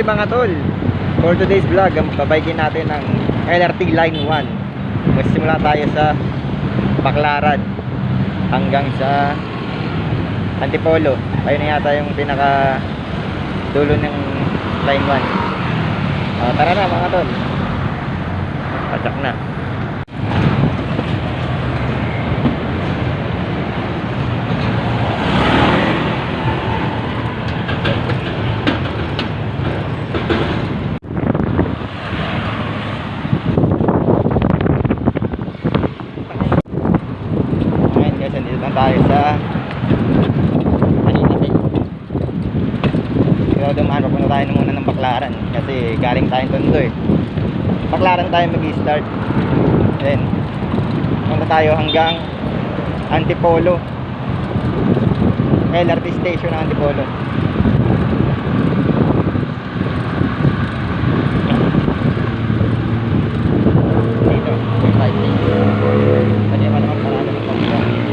Ahoy mga tol! For today's vlog, babaykin natin ng LRT Line 1. Magsisimula tayo sa Baclaran hanggang sa Antipolo. Ayun na yata yung pinaka dulo ng Line 1. Tara na mga tol. Patak na. Tayo sa Manila Bay. Pero dumaan papunta tayo muna ng Baclaran kasi galing tayong Tondo eh. Baclaran tayo mag-i-start. Then punta tayo hanggang Antipolo, LRT station ng Antipolo. Dito, may 5 days. Pwede pa naman parada ng pagkakas.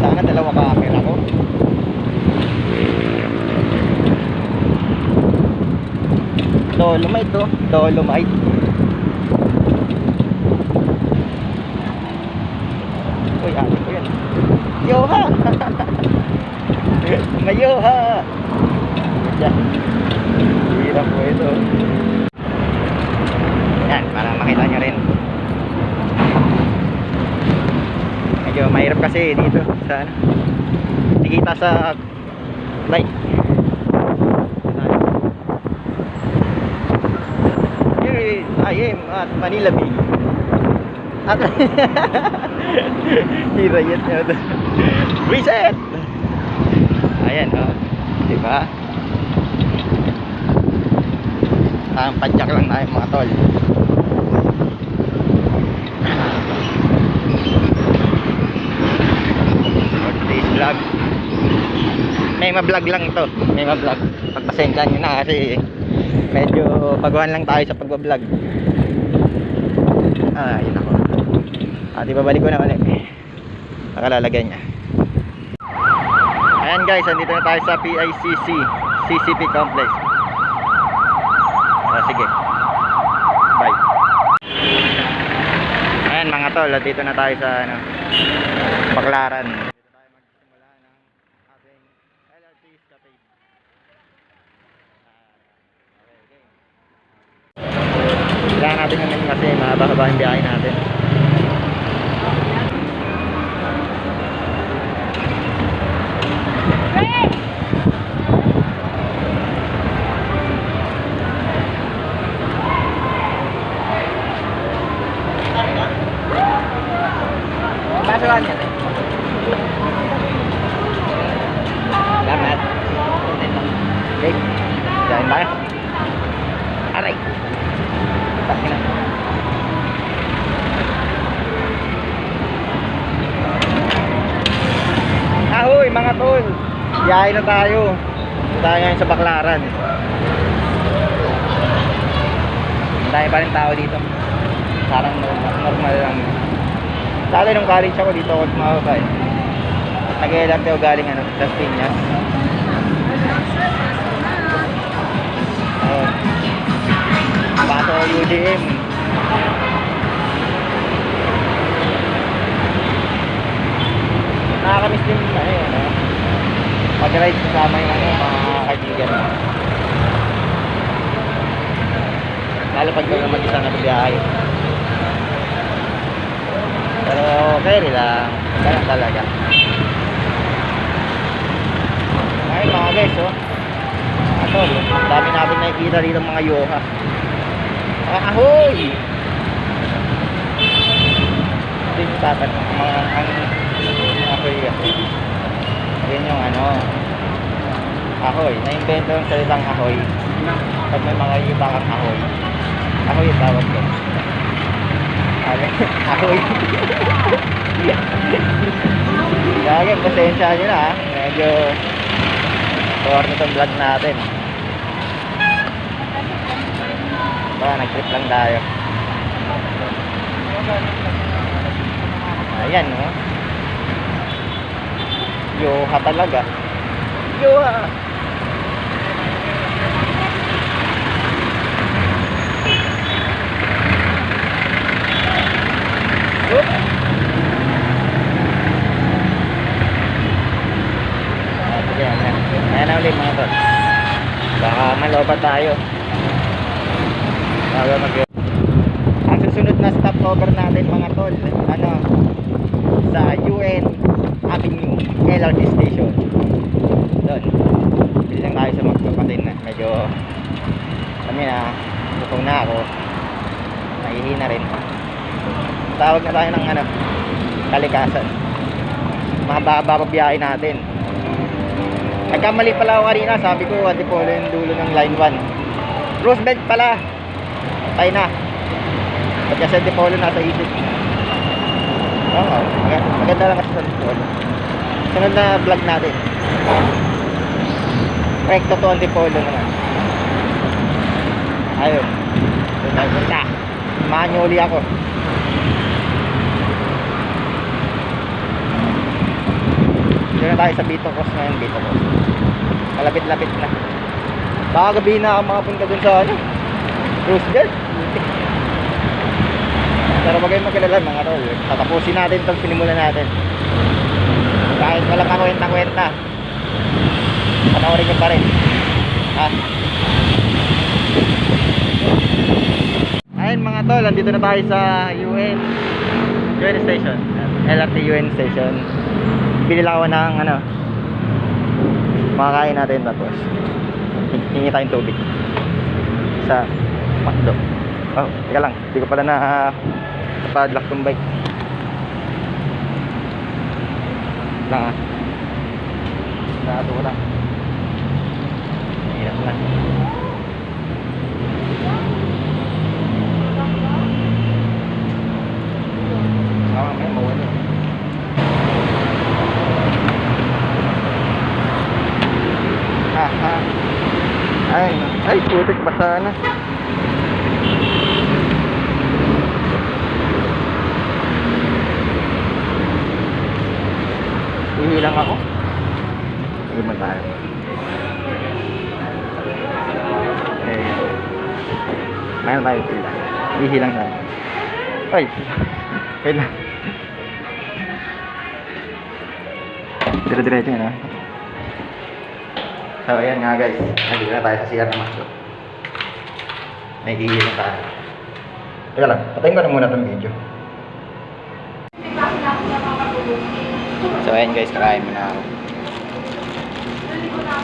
Sana dalawa camera ko. Dolomite to, Dolomite. Uy, ate ko yan. Yoha! Mayoha! Hirap po ito. Yan, para makita nyo rin. Medyo mahirap kasi dito sa ano, nakikita sa light. Here I am at Manila Bay. At hirayat nyo ito. Reset! Ayan o, diba? Padyak lang tayo mga tol. Vlog. May ma-vlog lang ito. May ma-vlog. Pagpasensyahan nyo na kasi medyo baguhan lang tayo sa pag-vlog. Yun ako. Di babalik ko na ulit. Nakalalagay niya. Ayan guys, andito na tayo sa PICC CCP Complex. Sige. Bye. Ayan mga tol, dito na tayo sa ano, Baclaran. Kailangan natin naman kasi mahaba-haba yung biyahe natin. Pasukan yan eh. Salamat. Okay. Jalan tayo. Aray. Ahoy mga tol, biyahe na tayo. Tayo ngayon sa Baclaran. Dahil pa rin tao dito. Parang normal lang. Dati nung college ako dito ako tumawag eh. Nag-LRT ako galing ano, Las Piñas. Paso UDM. Nakakamiss din ano, mag-ride kasama yung ano, mga kaibigan. Lalo pag gawin mag-isa na biyahe. Pero okay lang, ganun talaga. Ayun mga guys, oh. Atol, ang dami natin nakikita dito mga yoha. Ahoy! Ito yung tapat mga ahoy. Ayan yung ano, ahoy. Na-invento yung salitang ahoy. Pag may mga iba kang ahoy. Ahoy yung tawag ko. Ahoy. Gagawin, pasensya nyo na ha. Medyo tuwar na itong vlog natin. Nag-trip lang tayo. Ayan, oh. Yoha talaga. Yoha. Oop. Ayan na ulit mga tol. Baka malobat tayo. Ang susunod na stopover natin mga tol, ano, sa UN Avenue LRT Station. Doon. Bili lang tayo sa magkapatid na. Medyo kami na, gutom na ako. Nahihina rin. Tawag na tayo ng ano, kalikasan. Mahaba-haba pa biyahe natin. Nagkamali pala ako kanina. Sabi ko, Antipolo yung dulo ng line 1. Roosevelt pala. Tayo na. At kasi Antipolo nasa isip. Oo, maganda lang kasi sa Antipolo. Sunod na vlog natin. Recto to Antipolo naman. Ayun. Doon tayo punta. Samahan nyo uli ako. Doon na tayo sa Bitocos ngayon. Bitocos. Malapit-lapit na. Baka gabi na ako makapunta dun sa ano, Roosevelt. Pero wag kayong magkalala mga tol. Tatapusin natin itong sinimulan natin. Kahit walang kakwenta-kwenta, panoorin nyo pa rin. Ha? Ayun mga tol, nandito na tayo sa UN Station. LRT UN Station. Pinilawan ng ano, makakain natin tapos hingi tayong tubig sa McDo. Oh, teka lang, hindi ko pala na padlock tong bike lang, nakato ko lang, hirap lang. May mawala. Ay, putik pa sana. Hihilang ako. Sige man tayo. Mayroon tayo sila. Hihilang tayo. Ay! Kailan? Dire-diretso yun, ha? So, ayan nga guys. Nandito na tayo sa CR ng McDo. May hihilang tayo. Teka lang, patayin ko na muna itong video. So ayan guys, kakain mo na ako.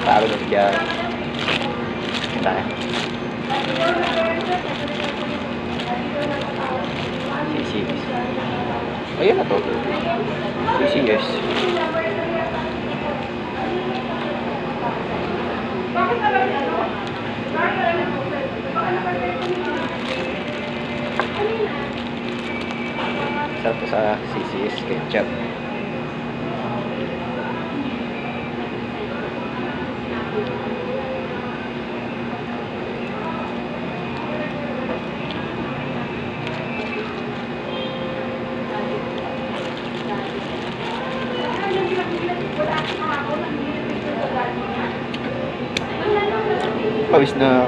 Pagod at dyan. Ayan tayo. CCS. Ayan na to. CCS. Sarap sa CCS ketchup. Pawis na.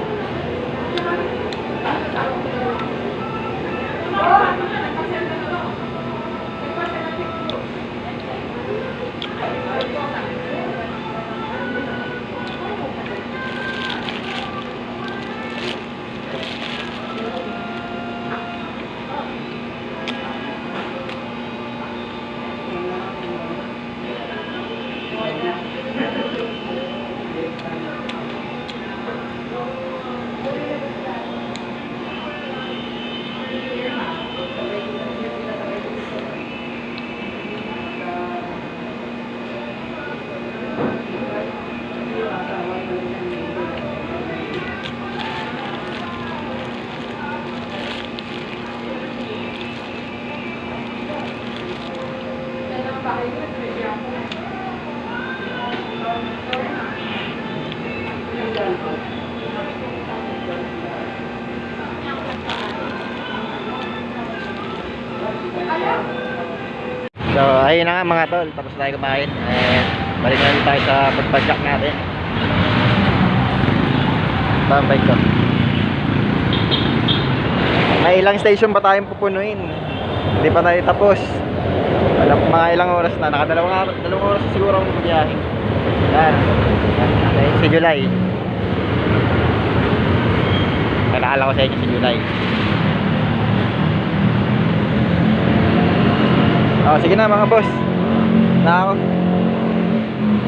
So, ayun na nga mga tol, tapos tayo kumain. Balik na rin tayo sa pagpadyak natin. Saan bike ko? May ilang station pa tayong pupunuin. Hindi pa tayo tapos. Mga ilang oras na. Dalawang oras siguro ang biyahe. Yan. Okay, si July. Nalala ko sa inyo si July. Oh, sige na mga boss. Na ako.